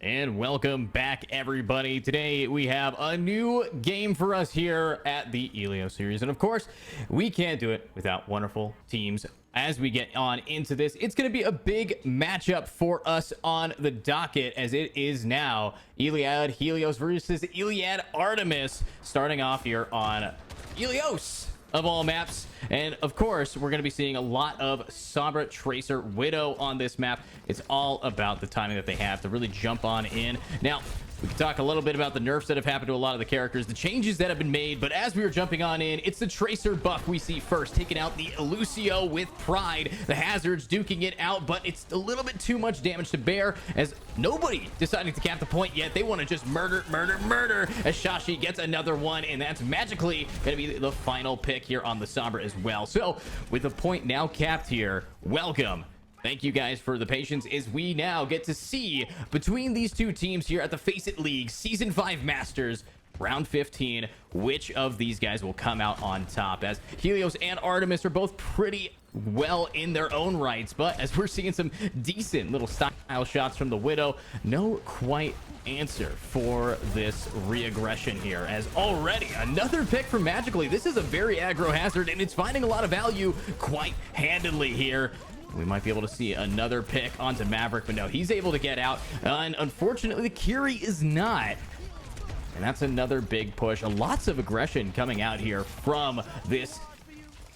And welcome back, everybody. Today we have a new game for us here at the ILIAD series, and of course we can't do it without wonderful teams. As we get on into this, it's going to be a big matchup for us on the docket, as it is now ILIAD Helios versus ILIAD ARTEMIS, starting off here on Helios of all maps. And of course we're going to be seeing a lot of Sombra, Tracer, Widow on this map. It's all about the timing that they have to really jump on in. Now we can talk a little bit about the nerfs that have happened to a lot of the characters, the changes that have been made, but as we were jumping on in, it's the Tracer buff we see first, taking out the Lucio with pride. The Hazards duking it out, but it's a little bit too much damage to bear, as nobody deciding to cap the point yet. They want to just murder as Shashi gets another one, and that's magically going to be the final pick here on the Sombra as well. So with the point now capped here, welcome. Thank you guys for the patience as we now get to see between these two teams here at the FACEIT League Season 5 Masters Round 15, which of these guys will come out on top, as Helios and ARTEMIS are both pretty well in their own rights. But as we're seeing some decent little style shots from the Widow, no quite answer for this re-aggression here, as already another pick from Magically. This is a very aggro hazard, and it's finding a lot of value quite handedly here. We might be able to see another pick onto Maverick, but no, he's able to get out. And unfortunately, the Kiri is not. And that's another big push. Lots of aggression coming out here from this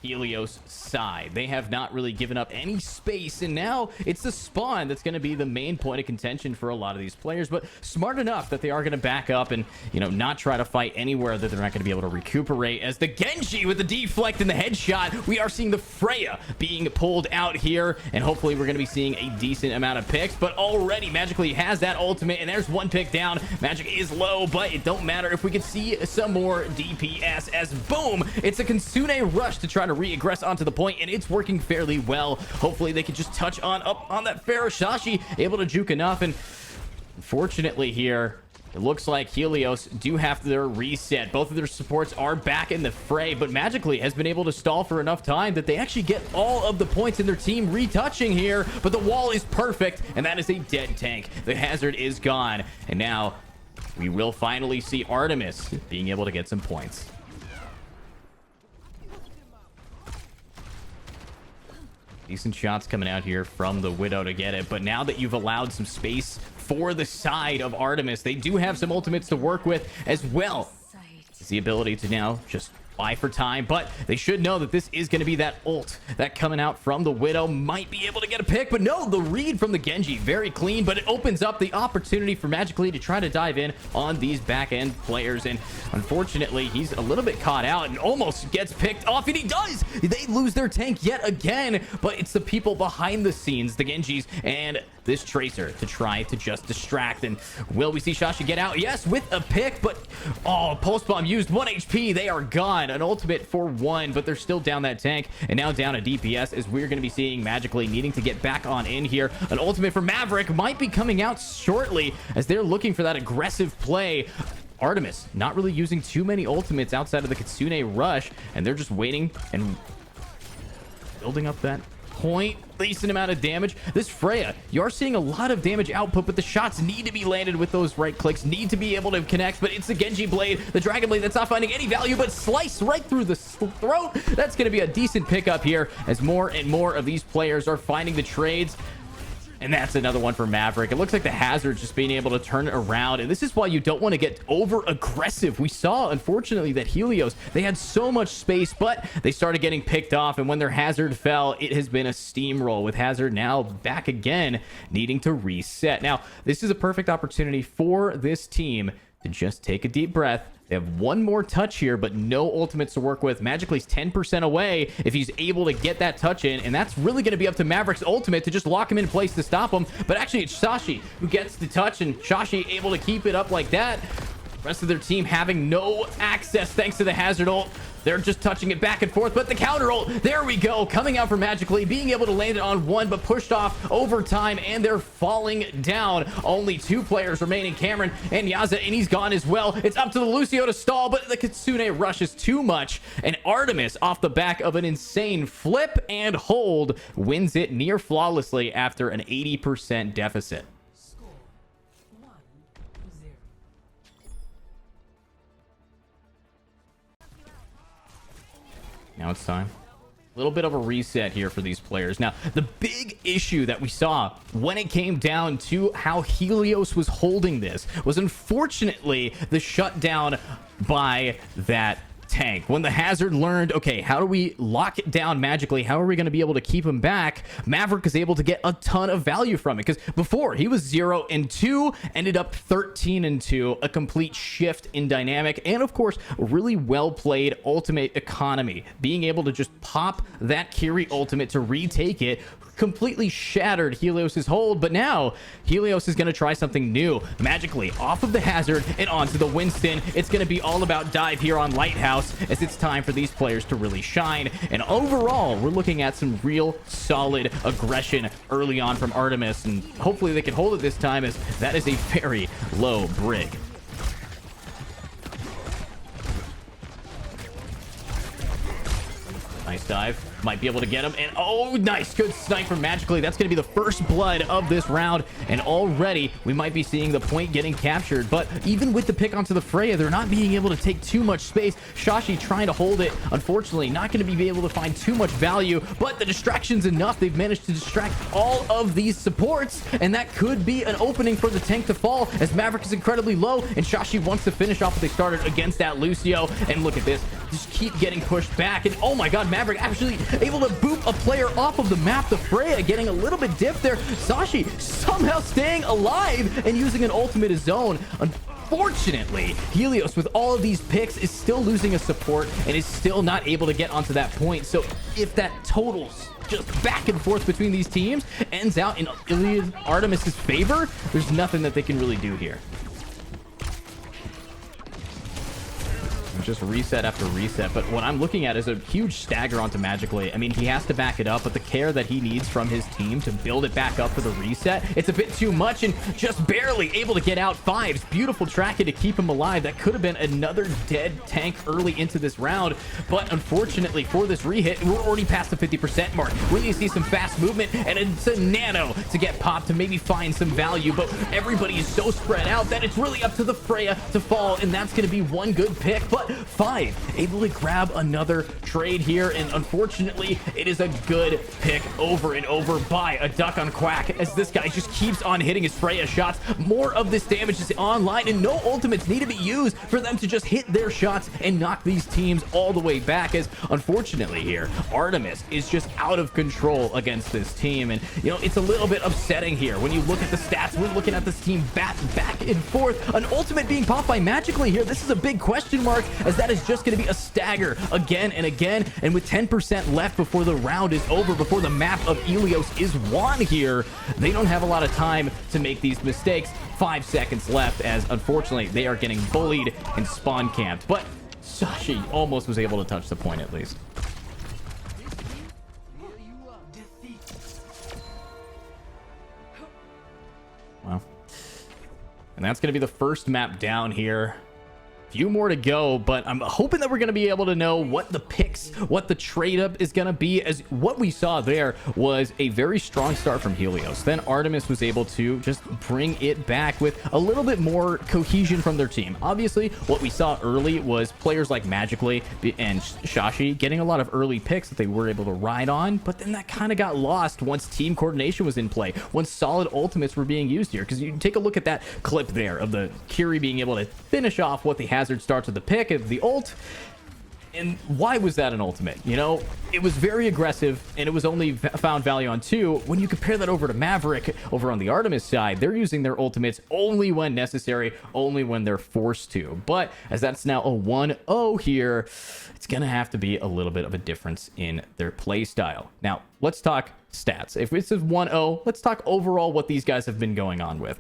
Helios side. They have not really given up any space, and now it's the spawn that's going to be the main point of contention for a lot of these players, but smart enough that they are going to back up and, you know, not try to fight anywhere that they're not going to be able to recuperate. As the Genji with the deflect and the headshot, we are seeing the Freya being pulled out here, and hopefully we're going to be seeing a decent amount of picks. But already Magically has that ultimate, and there's one pick down. Magic is low, but it don't matter if we can see some more DPS, as boom, it's a Kitsune rush to try to re-aggress onto the point, and it's working fairly well. Hopefully they can just touch on up on that Pharaoh. Shashi able to juke enough, and unfortunately here it looks like Helios do have their reset. Both of their supports are back in the fray, but Magically has been able to stall for enough time that they actually get all of the points in their team retouching here. But the wall is perfect, and that is a dead tank. The hazard is gone, and now we will finally see ARTEMIS being able to get some points. Decent shots coming out here from the Widow to get it, but now that you've allowed some space for the side of ARTEMIS, they do have some ultimates to work with as well. It's the ability to now just buy for time, but they should know that this is going to be that ult that coming out from the Widow might be able to get a pick. But no, the read from the Genji, very clean, but it opens up the opportunity for Magically to try to dive in on these back end players, and unfortunately he's a little bit caught out and almost gets picked off, and he does. They lose their tank yet again, but it's the people behind the scenes, the Genjis and this Tracer, to try to just distract. And will we see Shashi get out? Yes, with a pick, but oh, pulse bomb used, 1 HP. They are gone. An ultimate for 1, but they're still down that tank, and now down a DPS, as we're going to be seeing Magically needing to get back on in here. An ultimate for Maverick might be coming out shortly, as they're looking for that aggressive play. ARTEMIS not really using too many ultimates outside of the Kitsune rush, and they're just waiting and building up that point. Decent amount of damage. This Freya, you are seeing a lot of damage output, but the shots need to be landed with those right clicks, need to be able to connect. But it's the Genji blade, the Dragon blade, that's not finding any value, but slice right through the throat. That's going to be a decent pickup here, as more and more of these players are finding the trades. And that's another one for Maverick. It looks like the Hazard's just being able to turn it around, and this is why you don't want to get over aggressive. We saw, unfortunately, that Helios, they had so much space, but they started getting picked off, and when their Hazard fell, it has been a steamroll, with Hazard now back again, needing to reset. Now, this is a perfect opportunity for this team to just take a deep breath. They have one more touch here, but no ultimates to work with. Magically's 10% away if he's able to get that touch in, and that's really going to be up to Maverick's ultimate to just lock him in place to stop him. But actually, it's Shashi who gets the touch, and Shashi able to keep it up like that. Rest of their team having no access thanks to the Hazard ult. They're just touching it back and forth, but the counter ult, there we go, coming out for Magically, being able to land it on one, but pushed off over time, and they're falling down. Only 2 players remaining, Cameron and Yaza, and he's gone as well. It's up to the Lucio to stall, but the Kitsune rushes too much, and ARTEMIS, off the back of an insane flip and hold, wins it near flawlessly after an 80% deficit. Now it's time. A little bit of a reset here for these players. Now, the big issue that we saw when it came down to how Helios was holding this was unfortunately the shutdown by that tank. When the Hazard learned, okay, how do we lock it down magically? How are we going to be able to keep him back? Maverick is able to get a ton of value from it, because before he was 0-2, ended up 13-2, a complete shift in dynamic, and of course, really well played ultimate economy. Being able to just pop that Kiri ultimate to retake it completely shattered Helios's hold, but now Helios is going to try something new. Magically off of the Hazard and onto the Winston. It's going to be all about dive here on Lighthouse, as it's time for these players to really shine. And overall, we're looking at some real solid aggression early on from ARTEMIS, and hopefully they can hold it this time, as that is a very low brig. Nice dive. Might be able to get him. And oh, nice. Good snipe from Magically. That's going to be the first blood of this round. And already we might be seeing the point getting captured. But even with the pick onto the Freya, they're not being able to take too much space. Shashi trying to hold it. Unfortunately, not going to be able to find too much value. But the distraction's enough. They've managed to distract all of these supports. And that could be an opening for the tank to fall, as Maverick is incredibly low. And Shashi wants to finish off what they started against that Lucio. And look at this. Just keep getting pushed back. And oh my god, Maverick actually able to boop a player off of the map. The Freya getting a little bit dipped there. Sashi somehow staying alive and using an ultimate his own. Unfortunately, Helios, with all of these picks, is still losing a support and is still not able to get onto that point. So if that totals just back and forth between these teams ends out in ILIAD ARTEMIS' favor, there's nothing that they can really do here. Just reset after reset, but what I'm looking at is a huge stagger onto Magically. I mean, he has to back it up, but the care that he needs from his team to build it back up for the reset, it's a bit too much, and just barely able to get out fives. Beautiful tracking to keep him alive. That could have been another dead tank early into this round, but unfortunately for this rehit, we're already past the 50% mark. We need to see some fast movement, and it's a nano to get popped to maybe find some value, but everybody is so spread out that it's really up to the Freya to fall, and that's going to be one good pick. But Five able to grab another trade here, and unfortunately it is a good pick over and over by a duck on Quack, as this guy just keeps on hitting his Freya shots. More of this damage is online, and no ultimates need to be used for them to just hit their shots and knock these teams all the way back, as unfortunately here ARTEMIS is just out of control against this team. And you know, it's a little bit upsetting here when you look at the stats. We're looking at this team back and forth. An ultimate being popped by Magically here. This is a big question mark, as that is just going to be a stagger again and again. And with 10% left before the round is over, before the map of Ilios is won here, they don't have a lot of time to make these mistakes. 5 seconds left, as unfortunately they are getting bullied and spawn camped. But Sashi almost was able to touch the point at least. Wow. And that's going to be the first map down here. Few more to go, but I'm hoping that we're going to be able to know what the picks, what the trade up is going to be, as what we saw there was a very strong start from Helios. Then ARTEMIS was able to just bring it back with a little bit more cohesion from their team. Obviously, what we saw early was players like Magically and Shashi getting a lot of early picks that they were able to ride on, but then that kind of got lost once team coordination was in play, once solid ultimates were being used here. Because you take a look at that clip there of the Kiri being able to finish off what they had. Hazard starts with the pick of the ult. And why was that an ultimate? You know, it was very aggressive, and it was only found value on 2. When you compare that over to Maverick over on the ARTEMIS side, they're using their ultimates only when necessary, only when they're forced to. But as that's now a 1-0 here, it's gonna have to be a little bit of a difference in their play style. Now let's talk stats. If this is 1-0, let's talk overall what these guys have been going on with.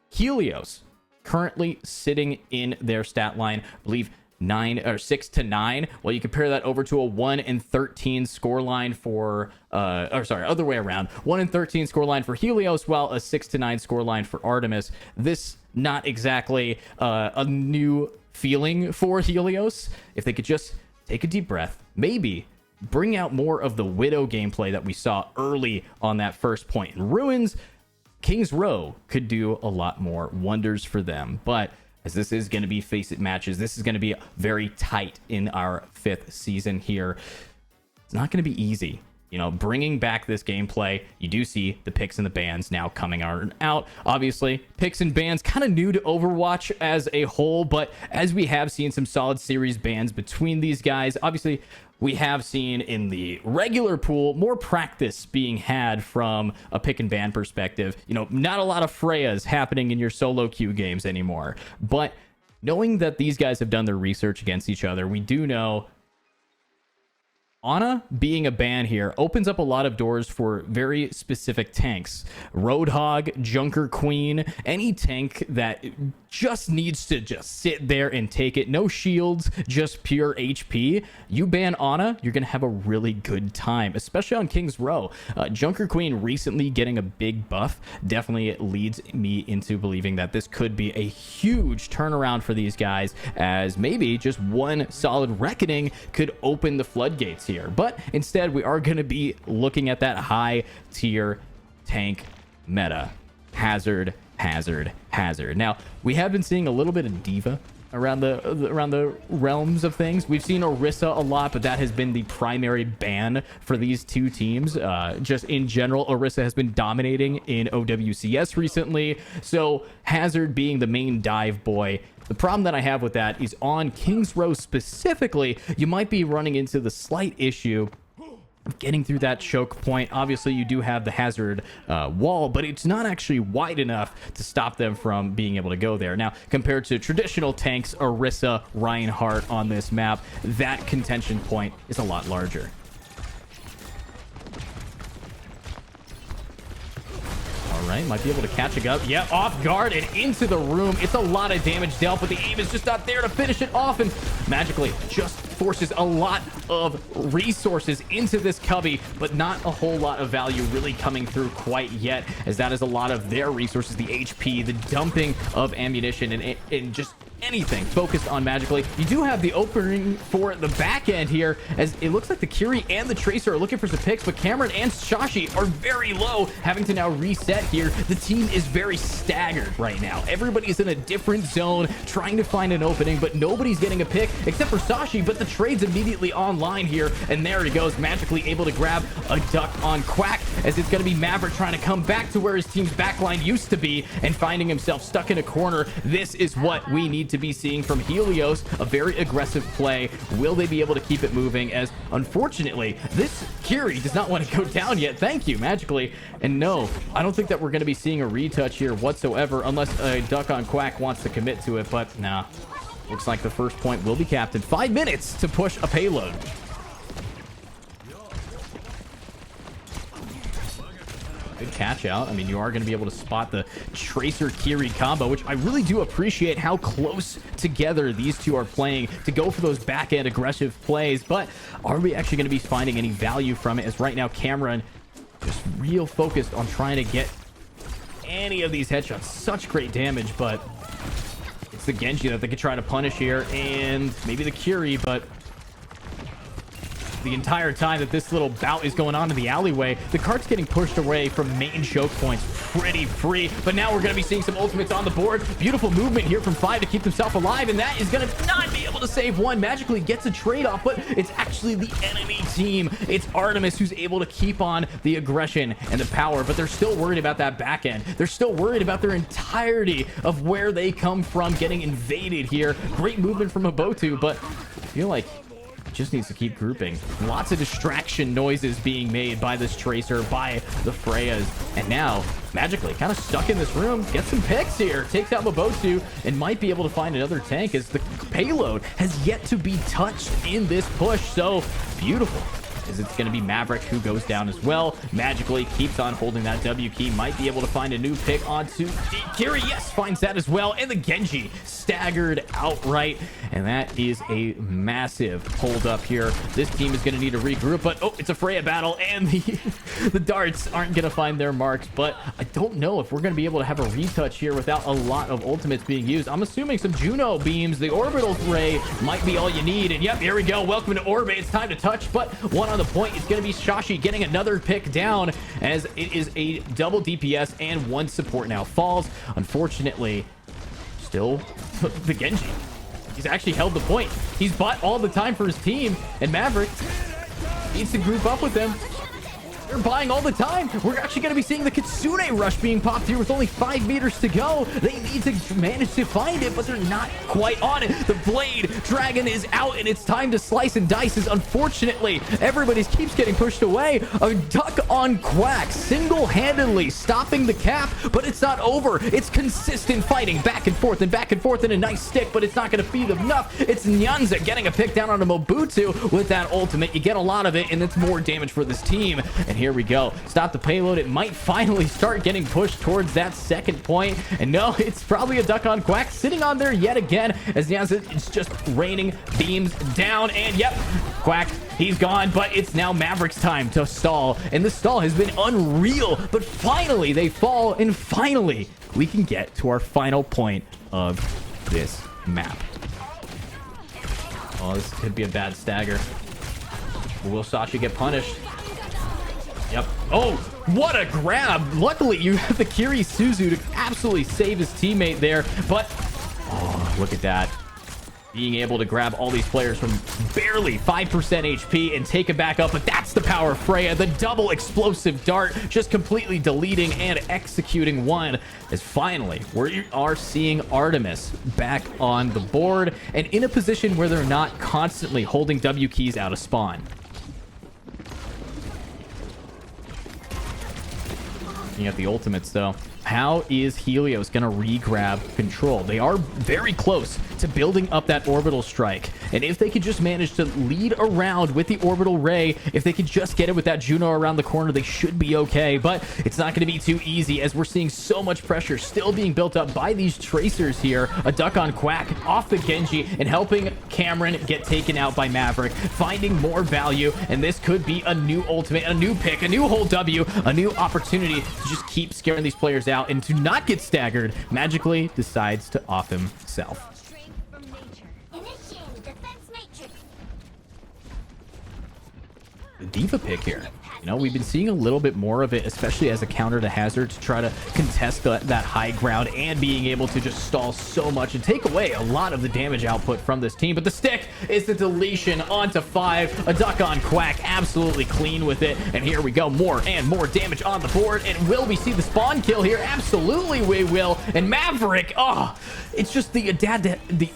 Helios currently sitting in their stat line, I believe 6-9. Well, you compare that over to a 1-13 score line for other way around. 1-13 score line for Helios, while a 6-9 score line for ARTEMIS. This not exactly a new feeling for Helios. If they could just take a deep breath, maybe bring out more of the Widow gameplay that we saw early on that first point in Ruins, King's Row could do a lot more wonders for them. But as this is going to be FACEIT matches, this is going to be very tight in our 5th season here. it's not going to be easy. You know, bringing back this gameplay, you do see the picks and the bans now coming out. Obviously, picks and bans kind of new to Overwatch as a whole, but as we have seen some solid series bans between these guys, obviously, we have seen in the regular pool more practice being had from a pick and ban perspective. You know, not a lot of Freyas happening in your solo queue games anymore, but knowing that these guys have done their research against each other, we do know Ana being a ban here opens up a lot of doors for very specific tanks. Roadhog, Junker Queen, any tank that just needs to just sit there and take it. No shields, just pure HP. You ban Ana, you're going to have a really good time, especially on King's Row. Junker Queen recently getting a big buff definitely leads me into believing that this could be a huge turnaround for these guys, as maybe just one solid Reckoning could open the floodgates here. But instead, we are going to be looking at that high tier tank meta. Hazard, Hazard, Hazard. Now, we have been seeing a little bit of Diva around the realms of things. We've seen Orisa a lot, but that has been the primary ban for these two teams. Just in general, Orisa has been dominating in OWCS recently, so Hazard being the main dive boy. The problem that I have with that is on King's Row specifically, you might be running into the slight issue of getting through that choke point. Obviously, you do have the Hazard wall, but it's not actually wide enough to stop them from being able to go there. Now, compared to traditional tanks, Orisa, Reinhardt on this map, that contention point is a lot larger. All right, might be able to catch it up. Yeah, off guard and into the room. It's a lot of damage dealt, but the aim is just not there to finish it off, and magically just forces a lot of resources into this cubby, but not a whole lot of value really coming through quite yet, as that is a lot of their resources, the HP, the dumping of ammunition, and just anything focused on magically. You do have the opening for the back end here, as it looks like the Curie and the Tracer are looking for some picks, but Cameron and Shashi are very low, having to now reset here. The team is very staggered right now. Everybody's in a different zone trying to find an opening, but nobody's getting a pick except for Shashi, but the trade's immediately online here, and there he goes, magically able to grab a duck on Quack, as it's going to be Maverick trying to come back to where his team's backline used to be and finding himself stuck in a corner. This is what we need to be seeing from Helios, a very aggressive play. Will they be able to keep it moving, as unfortunately this Curie does not want to go down yet. Thank you, magically. And no, I don't think that we're going to be seeing a retouch here whatsoever, unless a duck on Quack wants to commit to it, but nah, looks like the first point will be captain. 5 minutes to push a payload. Good catch out. I mean, you are going to be able to spot the Tracer Kiri combo, which I really do appreciate how close together these two are playing to go for those back-end aggressive plays. But are we actually going to be finding any value from it? As right now, Cameron just real focused on trying to get any of these headshots. Such great damage, but it's the Genji that they could try to punish here, and maybe the Curie, but the entire time that this little bout is going on in the alleyway, the cart's getting pushed away from main choke points pretty free. But now we're going to be seeing some ultimates on the board. Beautiful movement here from 5 to keep himself alive, and that is going to not be able to save one. Magically gets a trade-off, but it's actually the enemy team. It's ARTEMIS who's able to keep on the aggression and the power, but they're still worried about that back end. They're still worried about their entirety of where they come from getting invaded here. Great movement from Mobotu, but I feel like just needs to keep grouping. Lots of distraction noises being made by this Tracer, by the Freyas, and now magically kind of stuck in this room, gets some picks here, takes out Mobotu, and might be able to find another tank, as the payload has yet to be touched in this push. So beautiful, as it's going to be Maverick who goes down as well. Magically keeps on holding that W key, might be able to find a new pick onto the Kiri. Yes, finds that as well, and the Genji staggered outright, and that is a massive hold up here. This team is going to need to regroup, but oh, it's a Freya battle, and the darts aren't going to find their marks. But I don't know if we're going to be able to have a retouch here without a lot of ultimates being used. I'm assuming some Juno beams. The orbital ray might be all you need, and yep, here we go. Welcome to orbit. It's time to touch, but one on the point is going to be Shashi getting another pick down, as it is a double DPS and one support now falls. Unfortunately, still the Genji, he's actually held the point. He's bought all the time for his team, and Maverick needs to group up with him. They're buying all the time. We're actually going to be seeing the Kitsune rush being popped here with only 5 meters to go. They need to manage to find it, but they're not quite on it. The Blade Dragon is out, and it's time to slice and dice. Unfortunately, everybody keeps getting pushed away. A Duck on Quack single-handedly stopping the cap, but it's not over. It's consistent fighting back and forth and a nice stick, but it's not going to feed them enough. It's Nyanza getting a pick down on a Mobutu with that ultimate. You get a lot of it, and it's more damage for this team. And here we go. Stop the payload. It might finally start getting pushed towards that second point. And no, it's probably a Duck on Quack sitting on there yet again as Nyanza is just raining beams down. And yep, Quack, he's gone, but it's now Maverick's time to stall. And the stall has been unreal, but finally they fall, and finally we can get to our final point of this map. Oh, this could be a bad stagger. Will Sasha get punished? Yep. Oh, what a grab. Luckily, you have the Kiri Suzu to absolutely save his teammate there. But, oh, look at that. Being able to grab all these players from barely 5% HP and take it back up. But that's the power of Freya. The double explosive dart just completely deleting and executing one. As finally, we are seeing Artemis back on the board and in a position where they're not constantly holding W keys out of spawn. At the ultimates though, how is Helios gonna re-grab control? They are very close to building up that orbital strike, and if they could just manage to lead around with the orbital ray, if they could just get it with that Juno around the corner, they should be okay. But it's not going to be too easy as we're seeing so much pressure still being built up by these tracers here. A Duck on Quack off the Genji and helping Cameron get taken out by Maverick, finding more value, and this could be a new ultimate, a new pick, a new whole W, a new opportunity to just keep scaring these players out and to not get staggered. Magically decides to off himself. The D.Va pick here. You know, we've been seeing a little bit more of it, especially as a counter to Hazard, to try to contest that high ground and being able to just stall so much and take away a lot of the damage output from this team. But the stick is the deletion onto 5. A Duck on Quack absolutely clean with it. And here we go. More and more damage on the board. And will we see the spawn kill here? Absolutely we will. And Maverick, oh, it's just the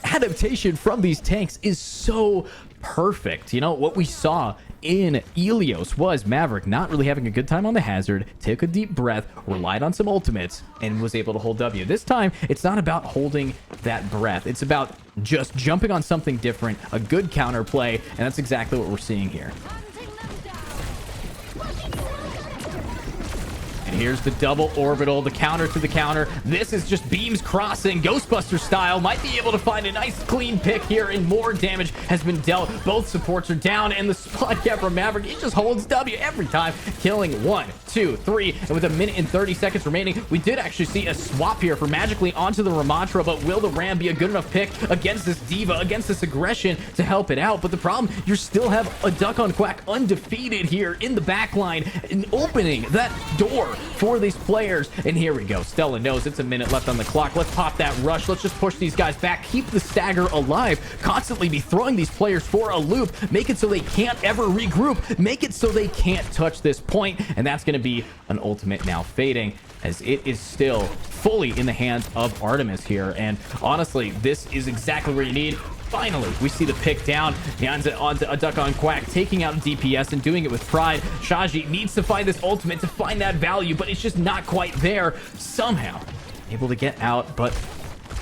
adaptation from these tanks is so perfect. You know, what we saw in Ilios was Maverick not really having a good time on the Hazard, took a deep breath, relied on some ultimates, and was able to hold W. This time, it's not about holding that breath. It's about just jumping on something different, a good counter play, and that's exactly what we're seeing here. And here's the double orbital, the counter to the counter. This is just beams crossing, Ghostbuster style. Might be able to find a nice clean pick here, and more damage has been dealt. Both supports are down, and the spot cap from Maverick, he just holds W every time, killing 1, 2, 3. And with a minute and 30 seconds remaining, we did actually see a swap here for Magically onto the Ramatra, but will the Ram be a good enough pick against this D.Va, against this aggression to help it out? But the problem, you still have a Duck on Quack undefeated here in the back line and opening that door for these players. And here we go. Stella knows it's a minute left on the clock. Let's pop that rush. Let's just push these guys back, keep the stagger alive, constantly be throwing these players for a loop, make it so they can't ever regroup, make it so they can't touch this point. And that's going to be an ultimate now fading, as it is still fully in the hands of Artemis here. And honestly, this is exactly where you need. Finally, we see the pick down. Nyanza onto a Duck on Quack, taking out DPS and doing it with pride. Shaji needs to find this ultimate to find that value, but it's just not quite there. Somehow able to get out, but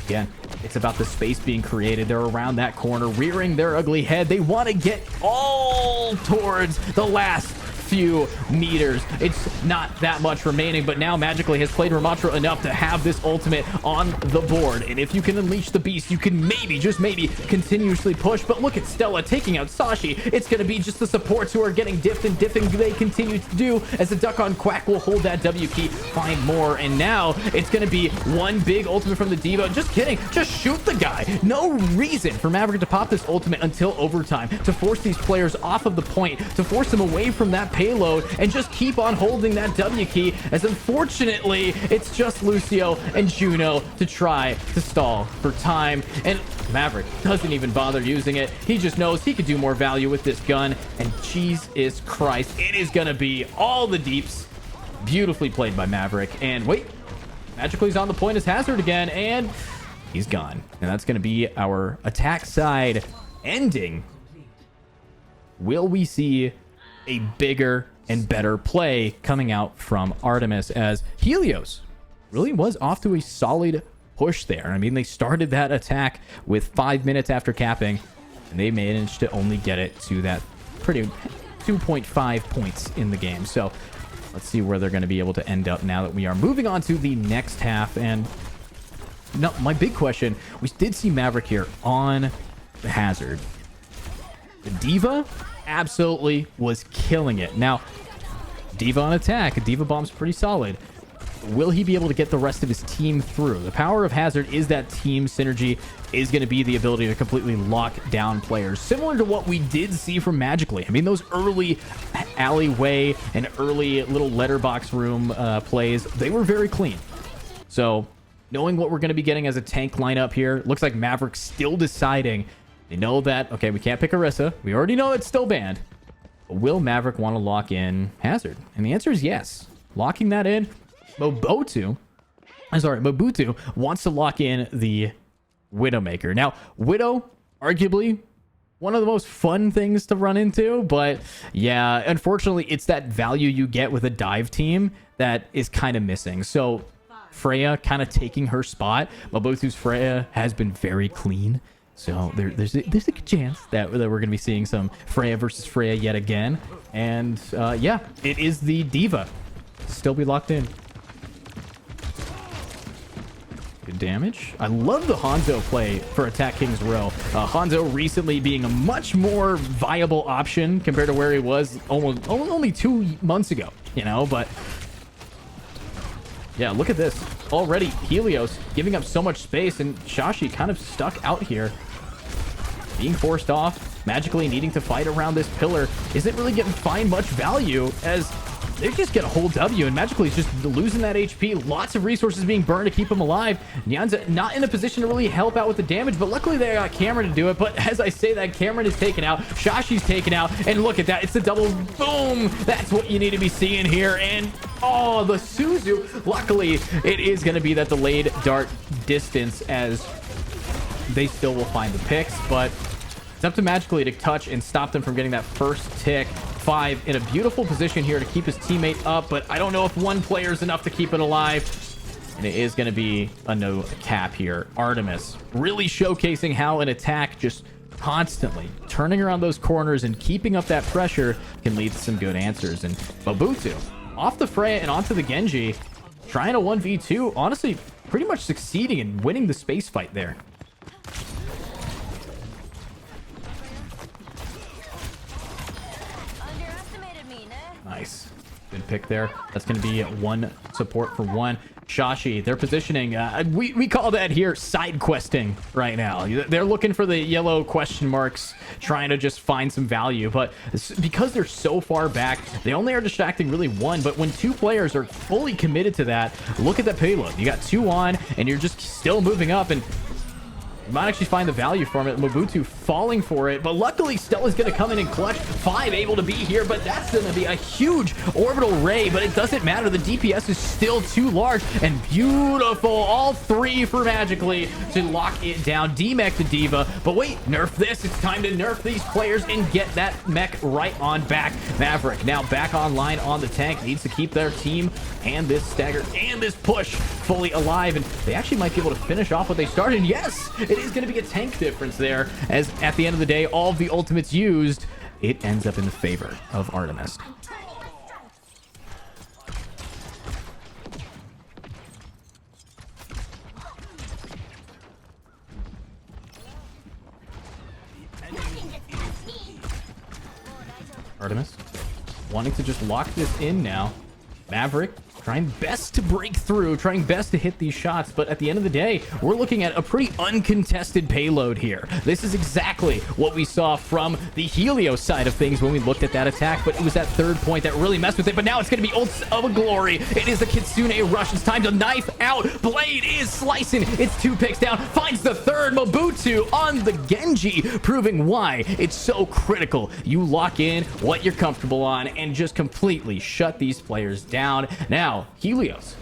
again, it's about the space being created. They're around that corner, rearing their ugly head. They want to get all towards the last few meters. It's not that much remaining, but now Magically has played Ramatra enough to have this ultimate on the board. And if you can unleash the beast, you can maybe, just maybe, continuously push. But look at Stella taking out Sashi. It's going to be just the supports who are getting diffed and diffing. They continue to do, as the Duck on Quack will hold that W key, find more. And now it's going to be one big ultimate from the D.Va. Just kidding. Just shoot the guy. No reason for Maverick to pop this ultimate until overtime, to force these players off of the point, to force them away from that payload and just keep on holding that W key, as unfortunately it's just Lucio and Juno to try to stall for time. And Maverick doesn't even bother using it. He just knows he could do more value with this gun, and Jesus Christ, it is gonna be all the deeps. Beautifully played by Maverick. And wait, magically he's on the point as Hazard again, and he's gone. And that's gonna be our attack side ending. Will we see a bigger and better play coming out from ARTEMIS, as Helios really was off to a solid push there? I mean, they started that attack with 5 minutes after capping, and they managed to only get it to that pretty 2.5 points in the game. So let's see where they're going to be able to end up now that we are moving on to the next half. And no, my big question, we did see Maverick here on the Hazard. The Diva absolutely was killing it. Now, Diva on attack, Diva bomb's pretty solid. Will he be able to get the rest of his team through? The power of Hazard is that team synergy is going to be the ability to completely lock down players, similar to what we did see from Magically. I mean, those early alleyway and early little letterbox room plays, they were very clean. So knowing what we're going to be getting as a tank lineup here, looks like Maverick's still deciding. They know that, okay, we can't pick Orisa. We already know it's still banned. But will Maverick want to lock in Hazard? And the answer is yes. Locking that in. Mobutu wants to lock in the Widowmaker. Now, Widow, arguably one of the most fun things to run into, but yeah, unfortunately, it's that value you get with a dive team that is kind of missing. So Freya kind of taking her spot. Mobutu's Freya has been very clean. So there's a good chance that we're going to be seeing some Freya versus Freya yet again. And yeah, it is the Diva. Still be locked in. Good damage. I love the Hanzo play for Attack King's Row. Hanzo recently being a much more viable option compared to where he was only 2 months ago, you know, but yeah, look at this. Already Helios giving up so much space, and Shashi kind of stuck out here, being forced off, magically needing to fight around this pillar. Isn't really getting find much value, as they just get a whole W, and Magically is just losing that HP. Lots of resources being burned to keep him alive. Nyanza not in a position to really help out with the damage, but luckily they got Cameron to do it. But as I say that, Cameron is taken out, Shashi's taken out, and look at that. It's the double boom. That's what you need to be seeing here. And oh, the Suzu. Luckily, it is going to be that delayed dart distance, as they still will find the picks, but it's up to Magically to touch and stop them from getting that first tick. 5 in a beautiful position here to keep his teammate up, but I don't know if one player is enough to keep it alive. And it is going to be a no cap here. ARTEMIS really showcasing how an attack just constantly turning around those corners and keeping up that pressure can lead to some good answers. And Mobutu off the Freya and onto the Genji, trying a 1v2, honestly pretty much succeeding in winning the space fight there. Nice. Good pick there. That's going to be one support for one. Shashi, their positioning, we call that here side questing right now. They're looking for the yellow question marks, trying to just find some value. But because they're so far back, they only are distracting really one. But when 2 players are fully committed to that, look at that payload. You got 2 on, and you're just still moving up, and you might actually find the value from it. Mobutu falling for it, but luckily Stella's going to come in and clutch. 5 able to be here, but that's going to be a huge orbital ray, but it doesn't matter. The DPS is still too large, and beautiful. All 3 for Magically to lock it down. D-Mech to Diva, but wait, nerf this. It's time to nerf these players and get that mech right on back. Maverick now back online on the tank, needs to keep their team and this stagger and this push fully alive, and they actually might be able to finish off what they started. Yes, it is going to be a tank difference there, as at the end of the day, all of the ultimates used, it ends up in the favor of ARTEMIS. ARTEMIS wanting to just lock this in now. Maverick trying best to break through, trying best to hit these shots. But at the end of the day, we're looking at a pretty uncontested payload here. This is exactly what we saw from the Helios side of things when we looked at that attack. But it was that third point that really messed with it. But now it's going to be Ults of a Glory. It is the Kitsune Rush. It's time to knife out. Blade is slicing. It's 2 picks down. Finds the third. Mobutu on the Genji, proving why it's so critical. You lock in what you're comfortable on and just completely shut these players down. Now, Helios,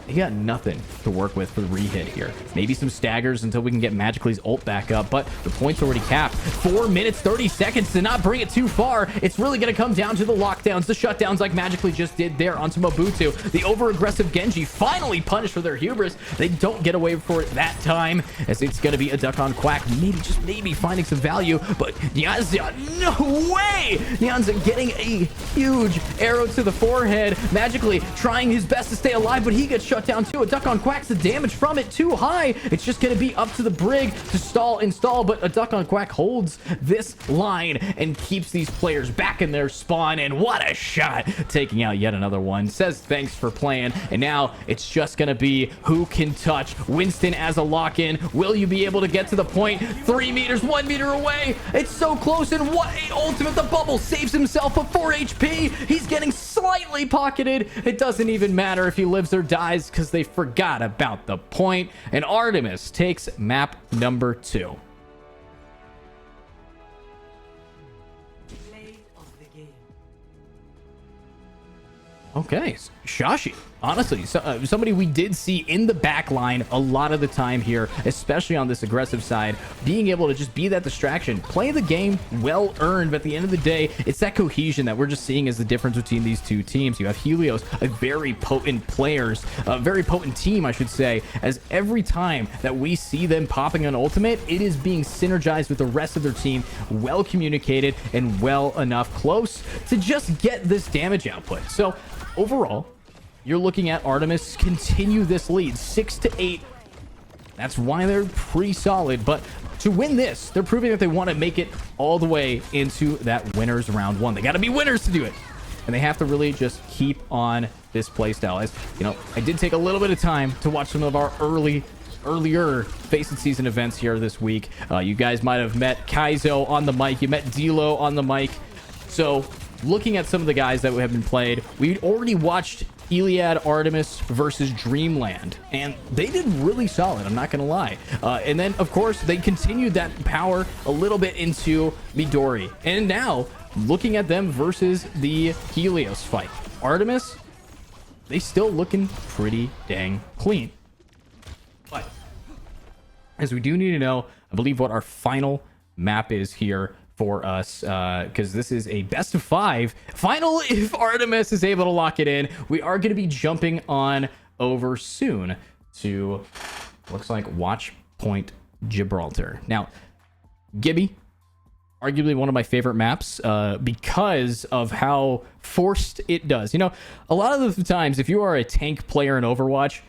he got nothing to work with for the re-hit here. Maybe some staggers until we can get Magically's ult back up, but the point's already capped. 4 minutes, 30 seconds to not bring it too far. It's really going to come down to the lockdowns, the shutdowns like Magically just did there onto Mobutu. The over-aggressive Genji finally punished for their hubris. They don't get away for it that time, as it's going to be a duck on Quack. Maybe, just maybe, finding some value, but Nyanza, no way! Nyanza getting a huge arrow to the forehead. Magically trying his best to stay alive, but he gets shut down too. A duck on Quack's the damage from it too high. It's just going to be up to the Brig to install, but a duck on Quack holds this line and keeps these players back in their spawn. And what a shot, taking out yet another one. Says thanks for playing. And now it's just going to be who can touch Winston as a lock-in. Will you be able to get to the point? 3 meters, 1 meter away. It's so close, and what a ultimate. The bubble saves himself a 4 HP. He's getting slightly pocketed. It doesn't even matter if he lives or dies, because they forgot about the point. And ARTEMIS takes map number 2. Okay, Shashi, honestly, somebody we did see in the back line a lot of the time here, especially on this aggressive side, being able to just be that distraction, play the game well earned. But at the end of the day, it's that cohesion that we're just seeing as the difference between these two teams. You have Helios, a very potent very potent team, I should say, as every time that we see them popping an ultimate, it is being synergized with the rest of their team, well communicated and well enough close to just get this damage output. So overall, you're looking at ARTEMIS continue this lead 6-8. That's why they're pretty solid. But to win this, they're proving that they want to make it all the way into that winners round 1. They got to be winners to do it, and they have to really just keep on this playstyle. As you know, I did take a little bit of time to watch some of our earlier FACEIT season events here this week. You guys might have met Kaizo on the mic. You met Dilo on the mic. So looking at some of the guys that have been played, we already watched ILIAD ARTEMIS versus Dreamland, and they did really solid, I'm not gonna lie. And then of course they continued that power a little bit into Midori, and now looking at them versus the Helios fight, ARTEMIS, they still looking pretty dang clean. But as we do need to know, I believe, what our final map is here for us, because this is a best of 5 final. If ARTEMIS is able to lock it in, we are going to be jumping on over soon to, looks like, Watch Point Gibraltar. Now, Gibby, arguably one of my favorite maps, because of how forced it does. You know, a lot of the times, if you are a tank player in Overwatch,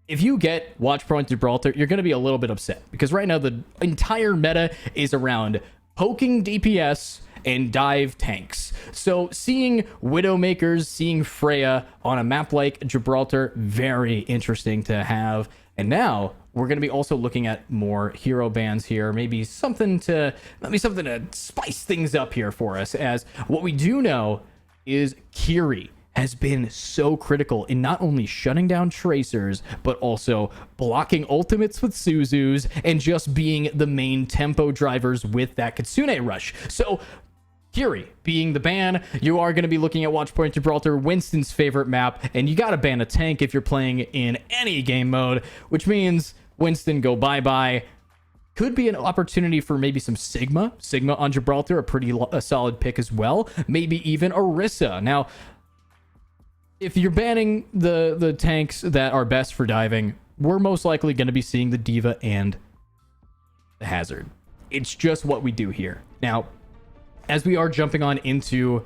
if you get Watch Point Gibraltar, you're going to be a little bit upset, because right now the entire meta is around poking DPS and dive tanks. So seeing Widowmakers, seeing Freya on a map like Gibraltar, very interesting to have. And now we're going to be also looking at more hero bans here, maybe something to spice things up here for us, as what we do know is Kiri has been so critical in not only shutting down tracers, but also blocking ultimates with Suzus and just being the main tempo drivers with that Kitsune Rush. So Kiri being the ban, you are going to be looking at Watch Point Gibraltar, Winston's favorite map, and you got to ban a tank if you're playing in any game mode, which means Winston, go bye-bye. Could be an opportunity for maybe some Sigma on Gibraltar, a solid pick as well. Maybe even Orisa. Now, if you're banning the tanks that are best for diving, we're most likely going to be seeing the Diva and the Hazard. It's just what we do here. Now, as we are jumping on into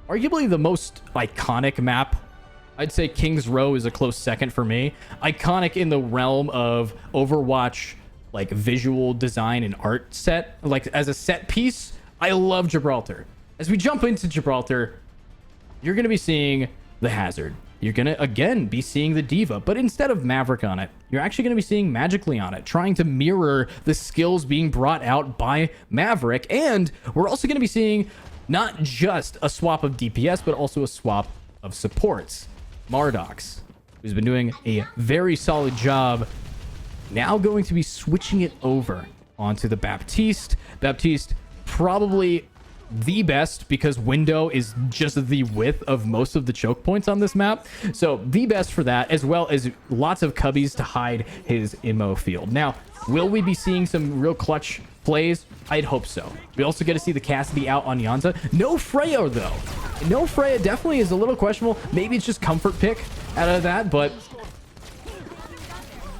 arguably the most iconic map, I'd say King's Row is a close second for me. Iconic in the realm of Overwatch, like visual design and art set, like as a set piece, I love Gibraltar. As we jump into Gibraltar, you're going to be seeing the Hazard. you're going to, again, be seeing the D.Va. But instead of Maverick on it, you're actually going to be seeing Magically on it, trying to mirror the skills being brought out by Maverick. And we're also going to be seeing not just a swap of DPS, but also a swap of supports. Mardox, who's been doing a very solid job, now going to be switching it over onto the Baptiste. Baptiste probably the best because window is just the width of most of the choke points on this map. So the best for that, as well as lots of cubbies to hide his immo field. Now, will we be seeing some real clutch plays? I'd hope so. We also get to see the Cassidy out on Yanza. No Freya, though. No Freya definitely is a little questionable. Maybe it's just comfort pick out of that, but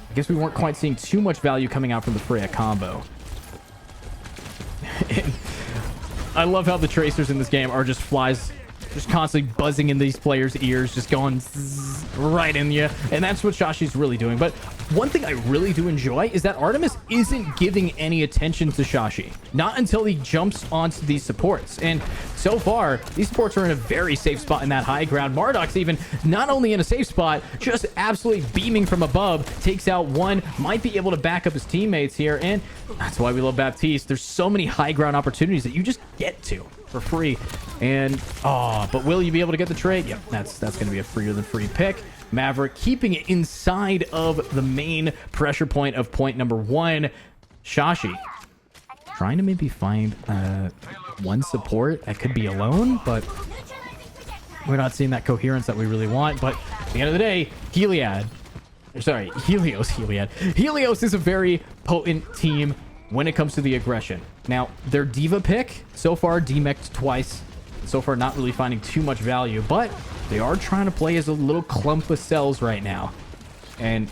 I guess we weren't quite seeing too much value coming out from the Freya combo. I love how the tracers in this game are just flies, just constantly buzzing in these players' ears, just going right in you. And that's what Shashi's really doing. But one thing I really do enjoy is that ARTEMIS isn't giving any attention to Shashi. Not until he jumps onto these supports. And so far, these supports are in a very safe spot in that high ground. Mardox even not only in a safe spot, just absolutely beaming from above. Takes out one, might be able to back up his teammates here. And that's why we love Baptiste. There's so many high ground opportunities that you just get to for free. And but will you be able to get the trade? Yep, that's going to be a freer than free pick. Maverick keeping it inside of the main pressure point of point number 1. Shashi trying to maybe find one support that could be alone, but we're not seeing that coherence that we really want. But at the end of the day, Helios is a very potent team when it comes to the aggression. Now, their D.Va pick, so far demeched twice. So far, not really finding too much value, but they are trying to play as a little clump of cells right now. And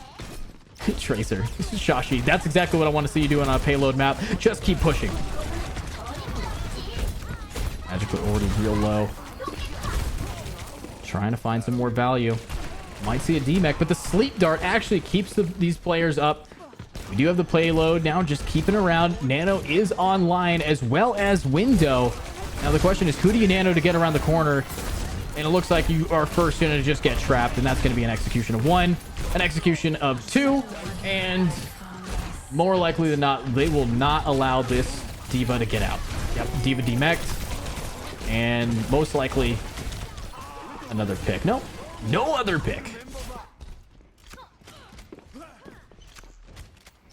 Tracer, Shashi, that's exactly what I want to see you do on a payload map. Just keep pushing. Magically already real low. Trying to find some more value. Might see a DMEC, but the sleep dart actually keeps these players up. We do have the payload now, just keeping around. Nano is online as well as Window. Now the question is, who do you nano to get around the corner? And it looks like you are first going to just get trapped, and that's going to be an execution of 1, an execution of 2, and more likely than not, they will not allow this D.Va to get out. Yep, D.Va demeched, and most likely another pick. Nope, no other pick.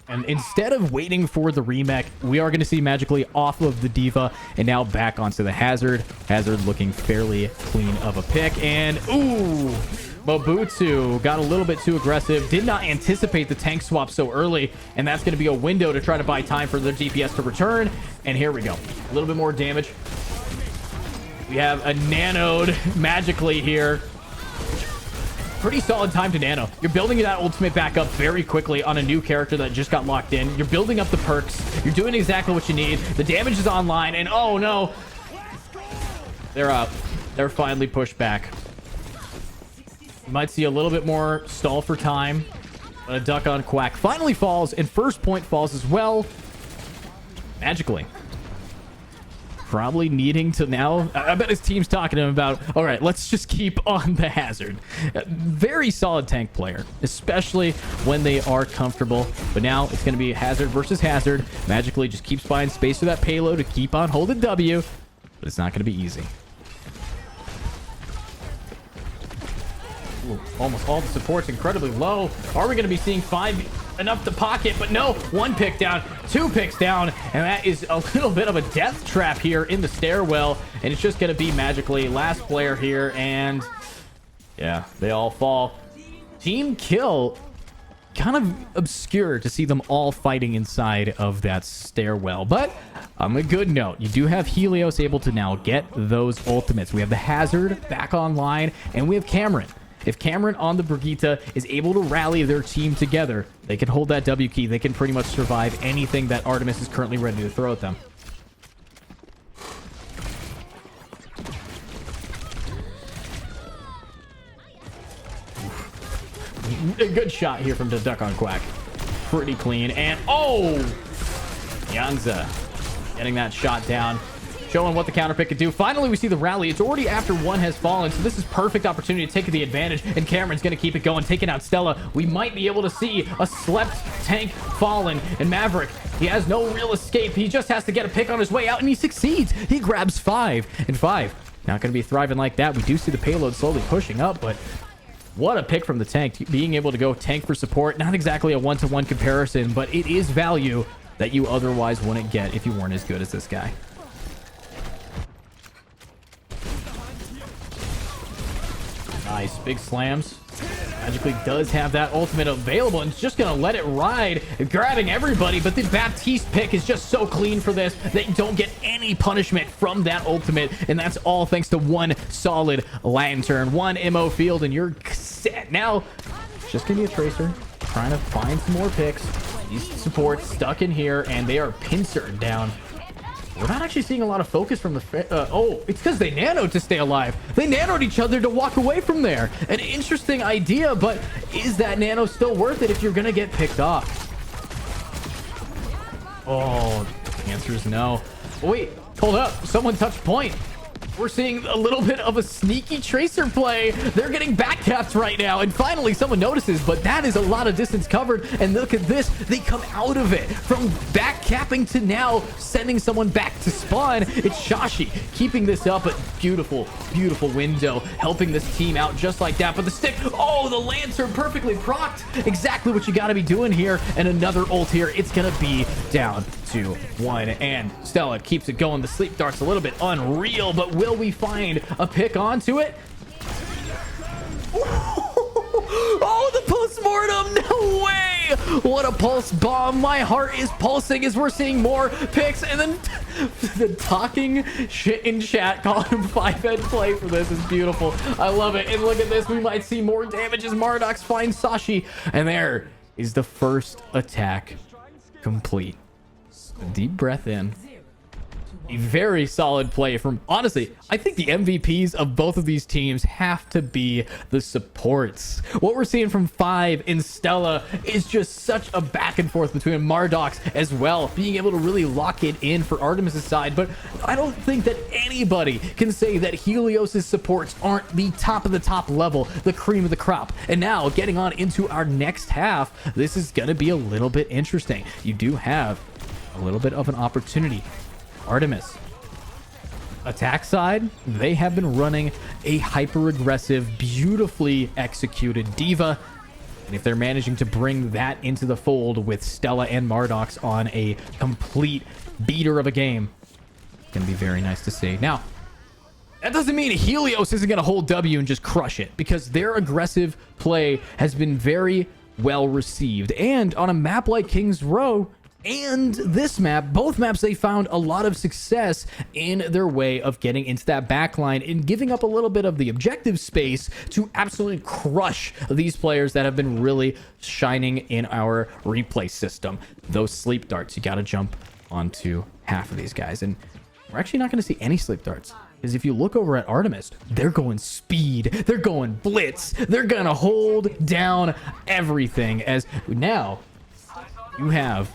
And instead of waiting for the remake, we are going to see Magically off of the D.Va and now back onto the Hazard. Hazard looking fairly clean of a pick. And, ooh, Mobutu got a little bit too aggressive. Did not anticipate the tank swap so early. And that's going to be a window to try to buy time for their DPS to return. And here we go. A little bit more damage. We have a nanoed Magically here. Pretty solid time to nano. You're building that ultimate back up very quickly on a new character that just got locked in. You're building up the perks. You're doing exactly what you need. The damage is online, and oh no, they're up. They're finally pushed back. You might see a little bit more stall for time. But a duck on Quack finally falls, and first point falls as well. Magically. Probably needing to now, I bet his team's talking to him about, all right, let's just keep on the Hazard. Very solid tank player, especially when they are comfortable. But now it's going to be Hazard versus Hazard. Magically just keeps buying space for that payload to keep on holding W, but it's not going to be easy. Ooh, almost all the support's incredibly low. Are we going to be seeing 5 enough to pocket? But no, 1 pick down, 2 picks down, and that is a little bit of a death trap here in the stairwell, and it's just going to be Magically last player here, and yeah, they all fall. Team kill, kind of obscure to see them all fighting inside of that stairwell, but on a good note, you do have Helios able to now get those ultimates. We have the Hazard back online, and we have Cameron. If Cameron on the Brigitte is able to rally their team together, they can hold that W key. They can pretty much survive anything that ARTEMIS is currently ready to throw at them. A good shot here from the duck on Quack. Pretty clean. And oh! Yanza getting that shot down. showing what the counter pick could do. Finally, we see the rally. It's already after one has fallen, so this is perfect opportunity to take the advantage, and Cameron's going to keep it going, taking out Stella. We might be able to see a slept tank fallen, and Maverick, he has no real escape. He just has to get a pick on his way out, and he succeeds. He grabs 5, and 5 not going to be thriving like that. We do see the payload slowly pushing up, but what a pick from the tank. Being able to go tank for support, not exactly a one-to-one comparison, but it is value that you otherwise wouldn't get if you weren't as good as this guy. Nice, big slams. Magically does have that ultimate available and it's just gonna let it ride, grabbing everybody, but the Baptiste pick is just so clean for this. They don't get any punishment from that ultimate, and that's all thanks to one solid lantern, one MO field, and you're set. Now it's just gonna be a tracer trying to find some more picks. These supports stuck in here and they are pincered down. We're not actually seeing a lot of focus from the... oh, it's because they nanoed to stay alive. They nanoed each other to walk away from there. An interesting idea, but is that nano still worth it if you're going to get picked off? Oh, the answer is no. Oh, wait, hold up. Someone touched point. We're seeing a little bit of a sneaky tracer play. They're getting backcapped right now. And finally, someone notices, but that is a lot of distance covered. And look at this. They come out of it from backcapping to now sending someone back to spawn. It's Shashi keeping this up. But beautiful, beautiful window helping this team out just like that. But the stick, oh, the lantern perfectly procced. Exactly what you got to be doing here. And another ult here. It's going to be down to 1. And Stella keeps it going. The sleep dart's a little bit unreal, but will we find a pick onto it? Oh, the post-mortem! No way! What a pulse bomb. My heart is pulsing as we're seeing more picks, and then the talking shit in chat calling him 5-head play for this is beautiful. I love it. And look at this. We might see more damage as Mardox finds Sashi, and there is the first attack complete. A deep breath in. A very solid play from, honestly, I think the MVPs of both of these teams have to be the supports. What we're seeing from 5 in Stella is just such a back and forth between Mardox as well, being able to really lock it in for Artemis' side. But I don't think that anybody can say that Helios' supports aren't the top of the top level, the cream of the crop. And now getting on into our next half, this is going to be a little bit interesting. You do have a little bit of an opportunity. Artemis, attack side, they have been running a hyper aggressive, beautifully executed diva, and if they're managing to bring that into the fold with Stella and Mardox on a complete beater of a game, it's gonna be very nice to see. Now that doesn't mean Helios isn't gonna hold W and just crush it, because their aggressive play has been very well received, and on a map like King's Row and this map, both maps, they found a lot of success in their way of getting into that backline and giving up a little bit of the objective space to absolutely crush these players that have been really shining in our replay system. Those sleep darts, you got to jump onto half of these guys, and we're actually not going to see any sleep darts, because if you look over at Artemis, they're going speed, they're going blitz, they're gonna hold down everything. As now you have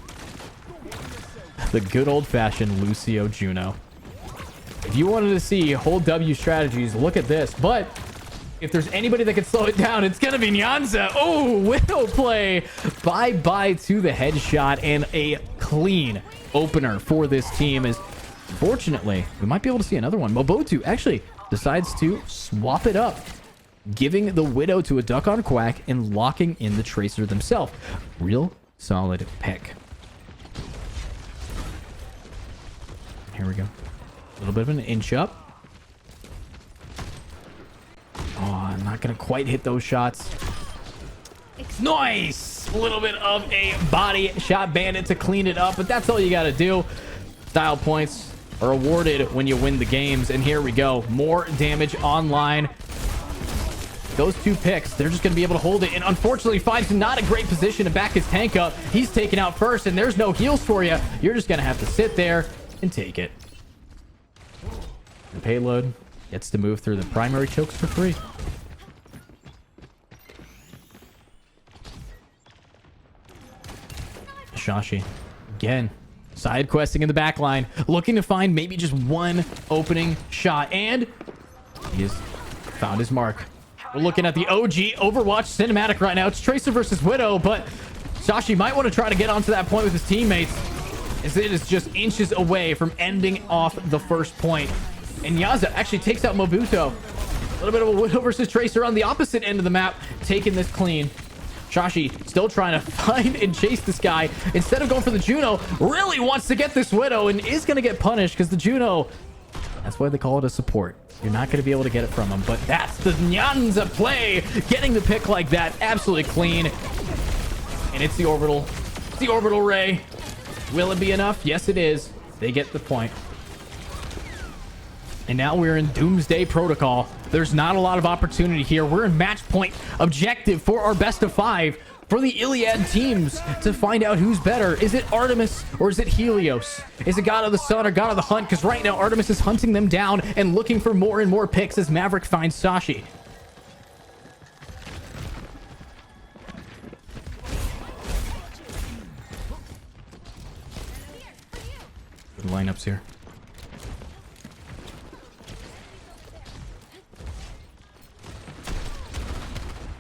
the good old-fashioned Lucio Juno. If you wanted to see hold W strategies, look at this. But if there's anybody that can slow it down, it's gonna be Nyanza. Oh, widow play. Bye-bye to the headshot, and a clean opener for this team. Is fortunately, we might be able to see another one. Mobotu actually decides to swap it up, giving the widow to a duck on Quack and locking in the tracer themselves. Real solid pick. Here we go. A little bit of an inch up. Oh, I'm not going to quite hit those shots. Nice! A little bit of a body shot bandit to clean it up, but that's all you got to do. Style points are awarded when you win the games, and here we go. More damage online. Those two picks, they're just going to be able to hold it, and unfortunately, Five's not a great position to back his tank up. He's taken out first, and there's no heals for you. You're just going to have to sit there and take it. The payload gets to move through the primary chokes for free. Shashi again Side questing in the back line, looking to find maybe just one opening shot, and he has found his mark. We're looking at the OG Overwatch cinematic right now. It's Tracer versus Widow, but Sashi might want to try to get onto that point with his teammates, as it is just inches away from ending off the first point. And Yaza actually takes out Mobuto. A little bit of a Widow versus Tracer on the opposite end of the map, taking this clean. Shashi still trying to find and chase this guy. Instead of going for the Juno, really wants to get this Widow and is going to get punished because the Juno, that's why they call it a support. You're not going to be able to get it from him, but that's the Nyanza play. Getting the pick like that, absolutely clean. And it's the orbital. It's the orbital ray. Will it be enough? Yes, it is. They get the point. And now we're in Doomsday Protocol. There's not a lot of opportunity here. We're in match point objective for our best of 5 for the Iliad teams to find out who's better. Is it Artemis or is it Helios? Is it God of the Sun or God of the Hunt? Because right now Artemis is hunting them down and looking for more and more picks as Maverick finds Sashi. Good lineups here.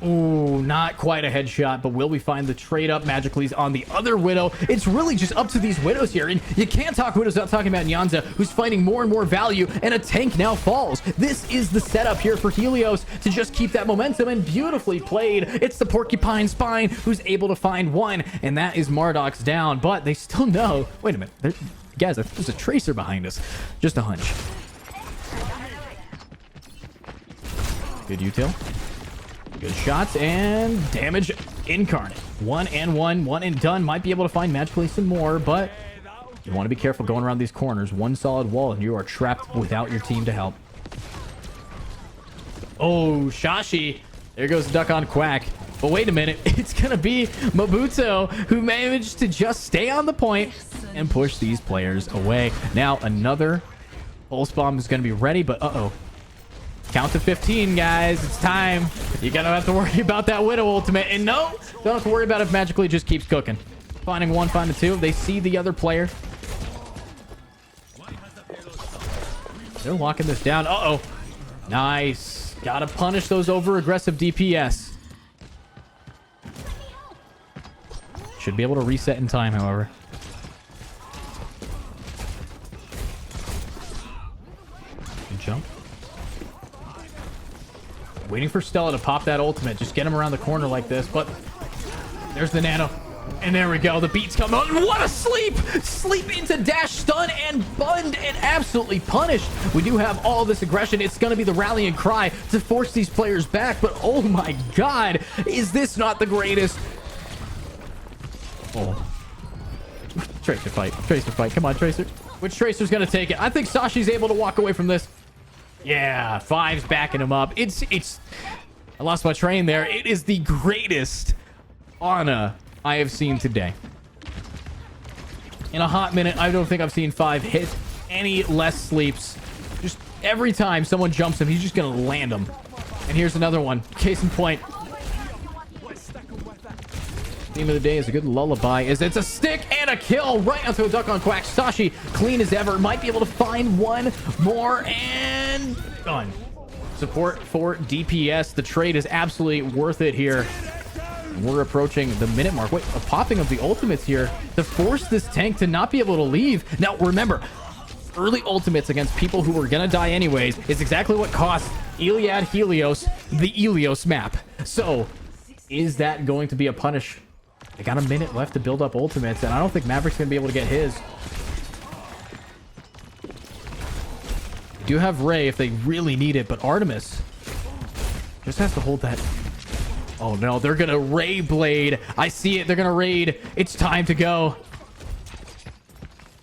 Ooh, not quite a headshot, but will we find the trade up? Magically's on the other Widow. It's really just up to these Widows here, and you can't talk Widows without talking about Nyanza, who's finding more and more value, and a tank now falls. This is the setup here for Helios to just keep that momentum, and beautifully played. It's the Porcupine Spine who's able to find one, and that is Marduk's down, but they still know. Wait a minute. Guys, there's a Tracer behind us. Just a hunch. Good util. Good shots and damage incarnate. One and done. Might be able to find magically some more, but you want to be careful going around these corners. One solid wall and you are trapped without your team to help. Oh, Shashi. There goes the duck on Quack. But wait a minute. It's going to be Mobuto who managed to just stay on the point and push these players away. Now another pulse bomb is going to be ready, but uh-oh. Count to 15, guys. It's time. You're gonna have to worry about that Widow ultimate. And no, don't have to worry about it if Magically just keeps cooking. Finding one, finding two. They see the other player. They're locking this down. Uh-oh. Nice. Gotta punish those over-aggressive DPS. Should be able to reset in time, however. Good jump. Waiting for Stella to pop that ultimate. Just get him around the corner like this. But there's the nano. And there we go. The beats come out. And what a sleep! Sleep into dash, stun, and bunned, and absolutely punished. We do have all this aggression. It's going to be the rallying cry to force these players back. But oh my god, is this not the greatest? Oh. Tracer fight. Tracer fight. Come on, Tracer. Which Tracer's going to take it? I think Sashi's able to walk away from this. Yeah, 5's backing him up. It's I lost my train there. It is the greatest Ana I have seen today. In a hot minute, I don't think I've seen 5 hit any less sleeps. Just every time someone jumps him, he's just gonna land him. And here's another one. Case in point. Theme of the day is a good lullaby. It's a stick and a kill right onto a duck on Quack. Sashi, clean as ever, might be able to find one more and done. Support for DPS. The trade is absolutely worth it here. We're approaching the minute mark. Wait, a popping of the ultimates here to force this tank to not be able to leave. Now, remember, early ultimates against people who are going to die anyways is exactly what cost Iliad Helios the Ilios map. So, is that going to be a punish? They got a minute left to build up ultimates, and I don't think Maverick's going to be able to get his. They do have Ray if they really need it, but Artemis just has to hold that. Oh no, they're going to Ray Blade. I see it. They're going to raid. It's time to go.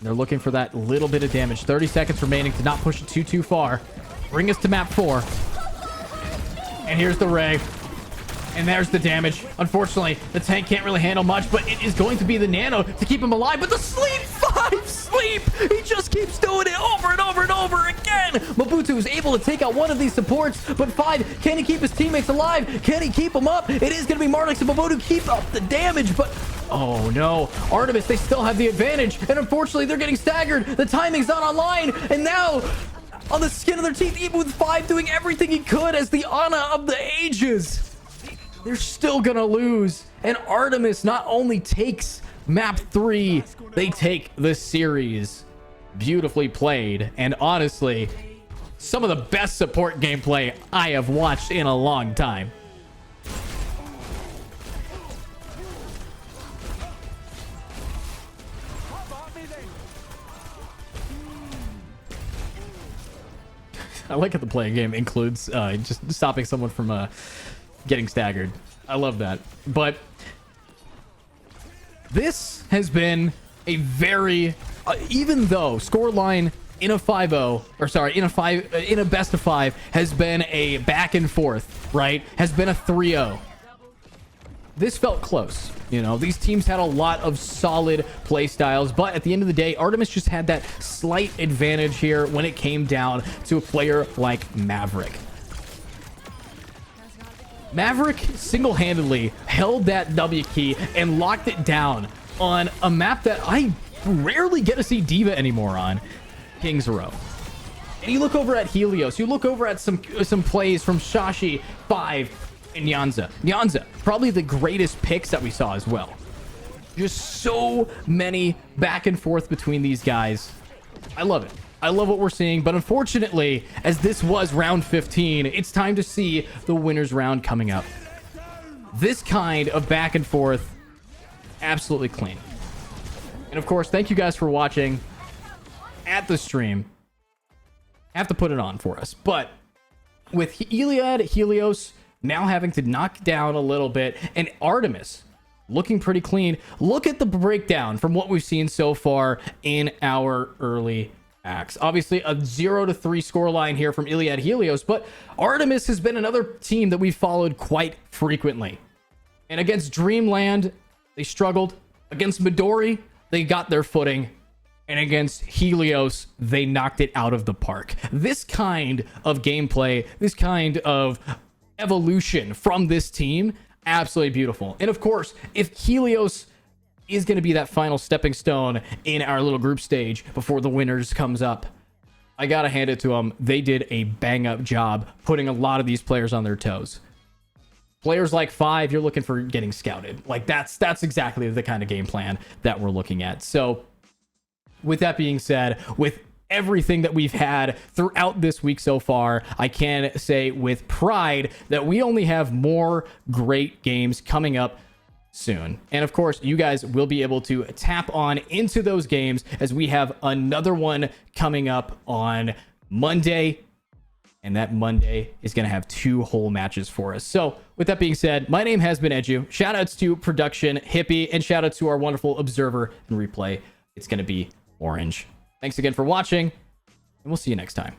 They're looking for that little bit of damage. 30 seconds remaining to not push it too far. Bring us to map 4. And here's the Ray. And there's the damage. Unfortunately, the tank can't really handle much, but it is going to be the nano to keep him alive. But the sleep, 5 sleep. He just keeps doing it over and over and over again. Mobutu is able to take out one of these supports, but 5, can he keep his teammates alive? Can he keep them up? It is going to be Marlix and Mobutu keep up the damage, but Oh no, ARTEMIS, they still have the advantage, and unfortunately they're getting staggered. The timing's not online, and now on the skin of their teeth, even with 5 doing everything he could as the Ana of the ages, they're still gonna lose. And ARTEMIS not only takes map 3, they take the series. Beautifully played, and honestly, some of the best support gameplay I have watched in a long time. I like how the playing game includes just stopping someone from getting staggered. I love that. But this has been a very, even though scoreline in a 5-0, or sorry, in a best of 5 has been a back and forth, right? Has been a 3-0. This felt close. You know, these teams had a lot of solid play styles, but at the end of the day, ARTEMIS just had that slight advantage here when it came down to a player like Maverick. Maverick single-handedly held that W key and locked it down on a map that I rarely get to see D.Va anymore on, King's Row. And you look over at Helios, you look over at some plays from Shashi, 5, and Nyanza. Nyanza, probably the greatest picks that we saw as well. Just so many back and forth between these guys. I love it. I love what we're seeing, but unfortunately, as this was round 15, it's time to see the winners round coming up. This kind of back and forth, absolutely clean. And of course, thank you guys for watching at the stream. I have to put it on for us, but with ILIAD Helios now having to knock down a little bit, and ARTEMIS looking pretty clean. Look at the breakdown from what we've seen so far in our early acts. Obviously, a 0-3 scoreline here from ILIAD Helios, but ARTEMIS has been another team that we've followed quite frequently. And against Dreamland, they struggled. Against Midori, they got their footing. And against Helios, they knocked it out of the park. This kind of gameplay, this kind of evolution from this team, absolutely beautiful. And of course, if Helios is going to be that final stepping stone in our little group stage before the winners comes up, I gotta hand it to them. They did a bang up job putting a lot of these players on their toes. Players like 5, you're looking for getting scouted. Like that's exactly the kind of game plan that we're looking at. So with that being said, with everything that we've had throughout this week so far, I can say with pride that we only have more great games coming up soon. And of course, you guys will be able to tap on into those games as we have another one coming up on Monday. And that Monday is going to have 2 whole matches for us. So with that being said, my name has been Edu. Shout outs to Production Hippie, and shout out to our wonderful observer and replay. It's going to be Orange. Thanks again for watching, and we'll see you next time.